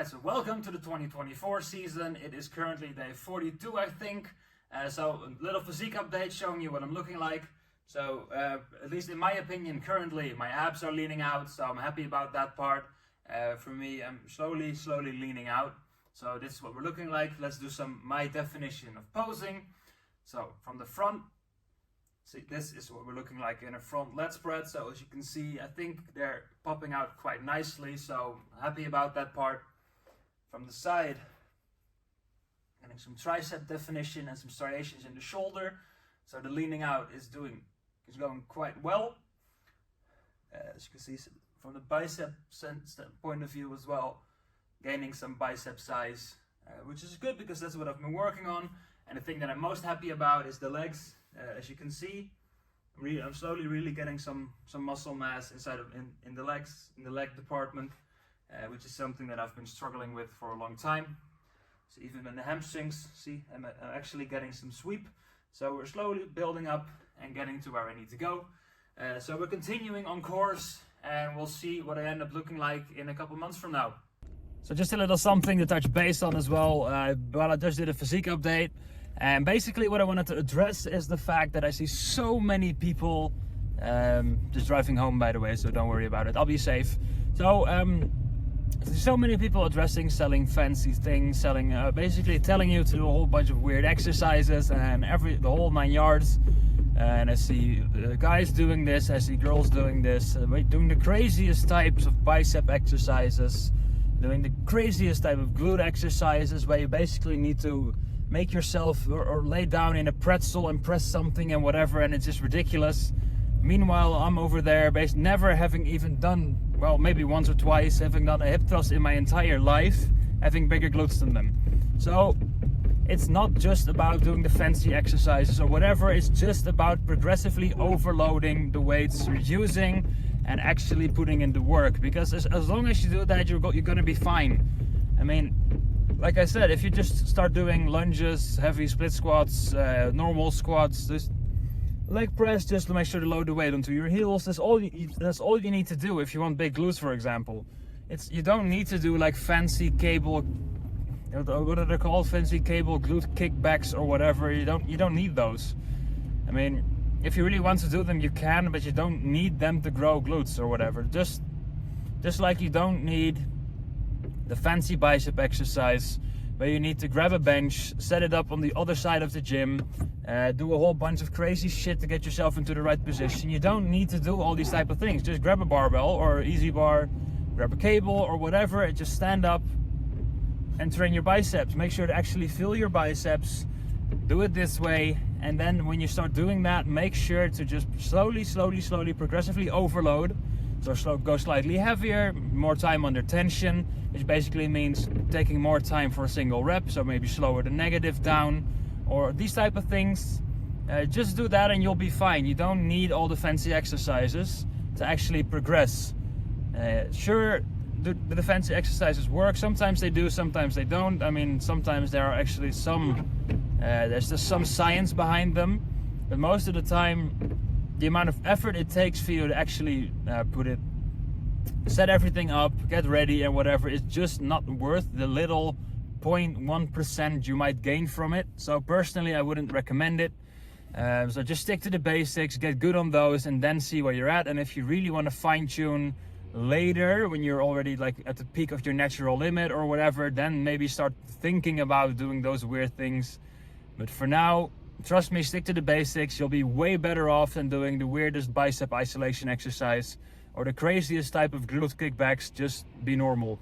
Alright, so welcome to the 2024 season. It is currently day 42, I think. So a little physique update showing you what I'm looking like. So at least in my opinion, currently my abs are leaning out, so I'm happy about that part. For me, I'm slowly leaning out. So this is what we're looking like. Let's do my definition of posing. So from the front, see, this is what we're looking like in a front leg spread. So as you can see, I think they're popping out quite nicely. So happy about that part. From the side, getting some tricep definition and some striations in the shoulder. So the leaning out is going quite well. As you can see from the bicep point of view as well, gaining some bicep size, which is good because that's what I've been working on. And the thing that I'm most happy about is the legs. As you can see, I'm slowly really getting some muscle mass in the legs, in the leg department, which is something that I've been struggling with for a long time. So even in the hamstrings, see, I'm actually getting some sweep. So we're slowly building up and getting to where I need to go. So we're continuing on course, and we'll see what I end up looking like in a couple months from now. So just a little something to touch base on as well. I just did a physique update. And basically what I wanted to address is the fact that I see so many people, just driving home by the way, so don't worry about it, I'll be safe. So many people selling fancy things, basically telling you to do a whole bunch of weird exercises and the whole 9 yards. And I see guys doing this, I see girls doing this, doing the craziest types of bicep exercises, doing the craziest type of glute exercises where you basically need to make yourself or lay down in a pretzel and press something and whatever, and it's just ridiculous. Meanwhile, I'm over there never having even done, well, maybe once or twice, having done a hip thrust in my entire life, having bigger glutes than them. So it's not just about doing the fancy exercises or whatever, it's just about progressively overloading the weights you're using and actually putting in the work, because as long as you do that, you're going to be fine. I mean, like I said, if you just start doing lunges, heavy split squats, normal squats, just leg press, just to make sure to load the weight onto your heels, that's all you need to do if you want big glutes, for example. You don't need to do like fancy cable, what are they called, fancy cable glute kickbacks or whatever. You don't need those. I mean, if you really want to do them, you can, but you don't need them to grow glutes or whatever. Just like you don't need the fancy bicep exercise where you need to grab a bench, set it up on the other side of the gym, do a whole bunch of crazy shit to get yourself into the right position. You don't need to do all these type of things. Just grab a barbell or easy bar, grab a cable or whatever, and just stand up and train your biceps. Make sure to actually feel your biceps. Do it this way, and then when you start doing that, make sure to just slowly, progressively overload. So go slightly heavier, more time under tension, which basically means taking more time for a single rep, so maybe slower the negative down, or these type of things. Just do that and you'll be fine. You don't need all the fancy exercises to actually progress. Sure, the fancy exercises work. Sometimes they do, sometimes they don't. I mean, sometimes there are actually there's just some science behind them, but most of the time, the amount of effort it takes for you to actually set everything up, get ready and whatever is just not worth the little 0.1% you might gain from it. So personally, I wouldn't recommend it. So just stick to the basics, get good on those, and then see where you're at. And if you really want to fine tune later, when you're already like at the peak of your natural limit or whatever, then maybe start thinking about doing those weird things. But for now, trust me, stick to the basics. You'll be way better off than doing the weirdest bicep isolation exercise or the craziest type of glute kickbacks. Just be normal.